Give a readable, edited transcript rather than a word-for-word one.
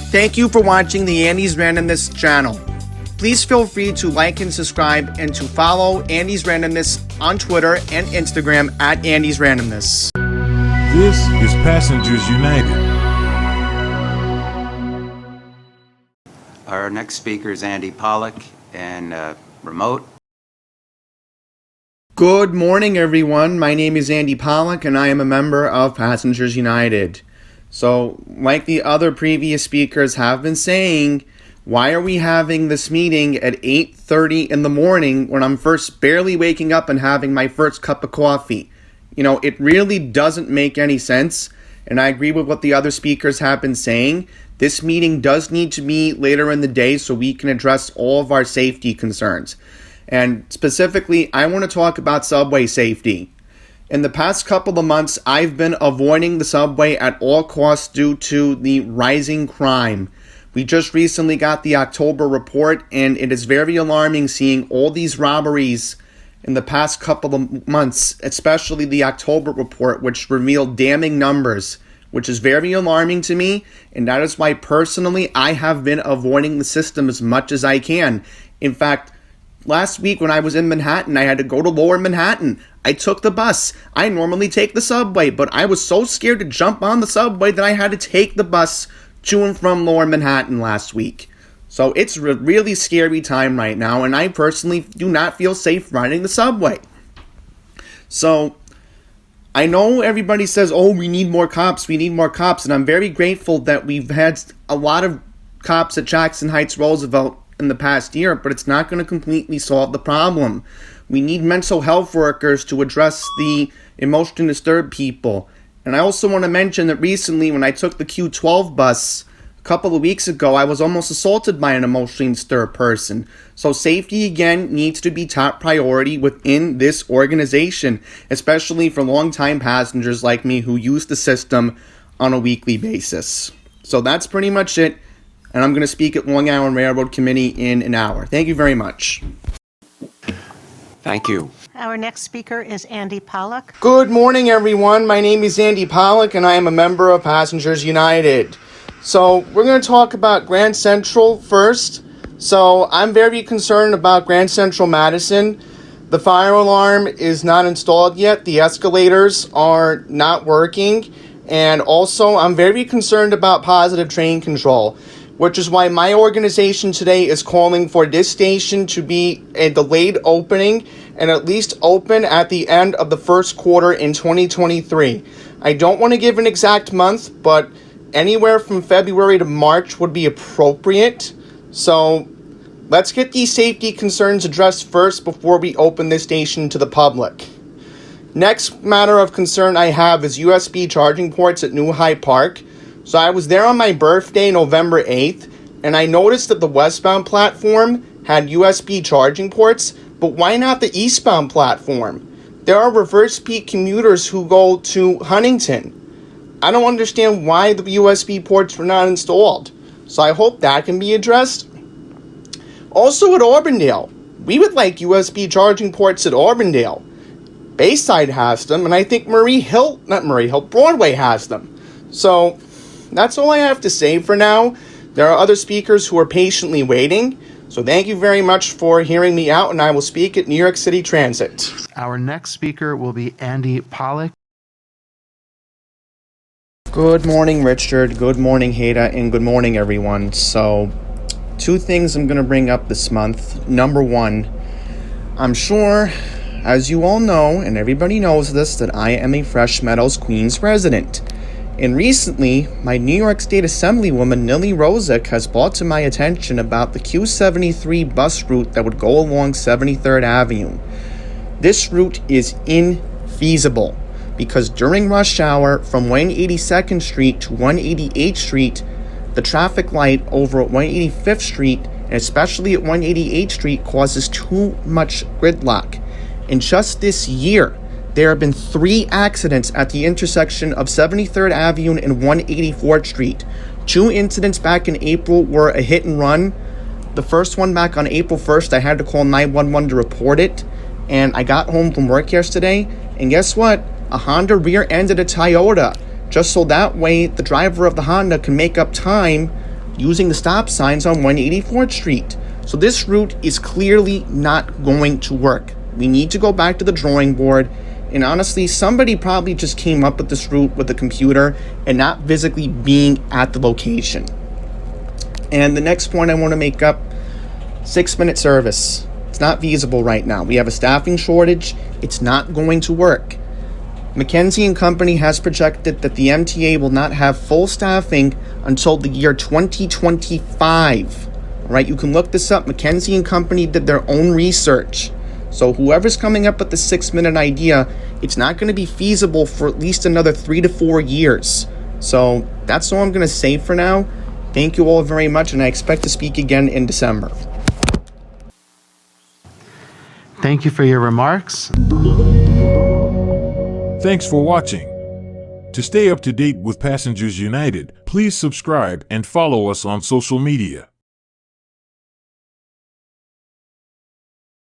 Thank you for watching the Andy's Randomness channel. Please feel free to like and subscribe and to follow Andy's Randomness on Twitter and Instagram at Andy's Randomness. This is Passengers United. Our next speaker is Andy Pollock and remote. Good morning, everyone. My name is Andy Pollock, and I am a member of Passengers United. So, like the other previous speakers have been saying, why are we having this meeting at 8:30 in the morning when I'm first barely waking up and having my first cup of coffee? You know, it really doesn't make any sense, and I agree with what the other speakers have been saying. This meeting does need to be later in the day so we can address all of our safety concerns. And specifically, I want to talk about subway safety. In the past couple of months, I've been avoiding the subway at all costs due to the rising crime. We just recently got the October report, and it is very alarming seeing all these robberies in the past couple of months, especially the October report, which revealed damning numbers, which is very alarming to me, and that is why personally I have been avoiding the system as much as I can. In fact, last week when I was in Manhattan, I had to go to Lower Manhattan. I took the bus. I normally take the subway, but I was so scared to jump on the subway that I had to take the bus to and from Lower Manhattan last week. So it's a really scary time right now, and I personally do not feel safe riding the subway. So I know everybody says, oh, we need more cops, and I'm very grateful that we've had a lot of cops at Jackson Heights Roosevelt in the past year, but it's not going to completely solve the problem. We need mental health workers to address the emotionally disturbed people. And I also want to mention that recently when I took the Q12 bus a couple of weeks ago, I was almost assaulted by an emotionally disturbed person. So safety again needs to be top priority within this organization, especially for longtime passengers like me who use the system on a weekly basis. So that's pretty much it. And I'm going to speak at Long Island Railroad Committee in an hour. Thank you very much. Thank you. Our next speaker is Andy Pollock. Good morning, everyone. My name is Andy Pollock, and I am a member of Passengers United. So we're going to talk about Grand Central first. So I'm very concerned about Grand Central Madison. The fire alarm is not installed yet. The escalators are not working. And also, I'm very concerned about positive train control, which is why my organization today is calling for this station to be a delayed opening and at least open at the end of the first quarter in 2023. I don't want to give an exact month, but anywhere from February to March would be appropriate. So let's get these safety concerns addressed first before we open this station to the public. Next matter of concern I have is USB charging ports at New Hyde Park. So I was there on my birthday, November 8th, and I noticed that the westbound platform had USB charging ports, but why not the eastbound platform? There are reverse peak commuters who go to Huntington. I don't understand why the USB ports were not installed. So I hope that can be addressed. Also at Auburndale, we would like USB charging ports at Auburndale. Bayside has them, and I think Broadway has them. So that's all I have to say for now. There are other speakers who are patiently waiting. So thank you very much for hearing me out, and I will speak at New York City Transit. Our next speaker will be Andy Pollock. Good morning, Richard. Good morning, Hada, and good morning, everyone. So, two things I'm going to bring up this month. Number one, I'm sure, as you all know, and everybody knows this, that I am a Fresh Meadows, Queens resident. And recently, my New York State Assemblywoman Nili Rosick has brought to my attention about the Q73 bus route that would go along 73rd Avenue. This route is infeasible because during rush hour from 182nd Street to 188th Street, the traffic light over at 185th Street and especially at 188th Street causes too much gridlock. And just this year, there have been 3 accidents at the intersection of 73rd Avenue and 184th Street. 2 incidents back in April were a hit and run. The first one back on April 1st, I had to call 911 to report it. And I got home from work yesterday, and guess what? A Honda rear-ended a Toyota, just so that way the driver of the Honda can make up time using the stop signs on 184th Street. So this route is clearly not going to work. We need to go back to the drawing board. And honestly, somebody probably just came up with this route with a computer and not physically being at the location. And the next point I want to make up, 6-minute service. It's not feasible right now. We have a staffing shortage. It's not going to work. McKinsey and Company has projected that the MTA will not have full staffing until the year 2025. All right, you can look this up. McKinsey and Company did their own research. So whoever's coming up with the 6-minute idea, it's not going to be feasible for at least another 3 to 4 years. So that's all I'm going to say for now. Thank you all very much, and I expect to speak again in December. Thank you for your remarks. Thanks for watching. To stay up to date with Passengers United, please subscribe and follow us on social media.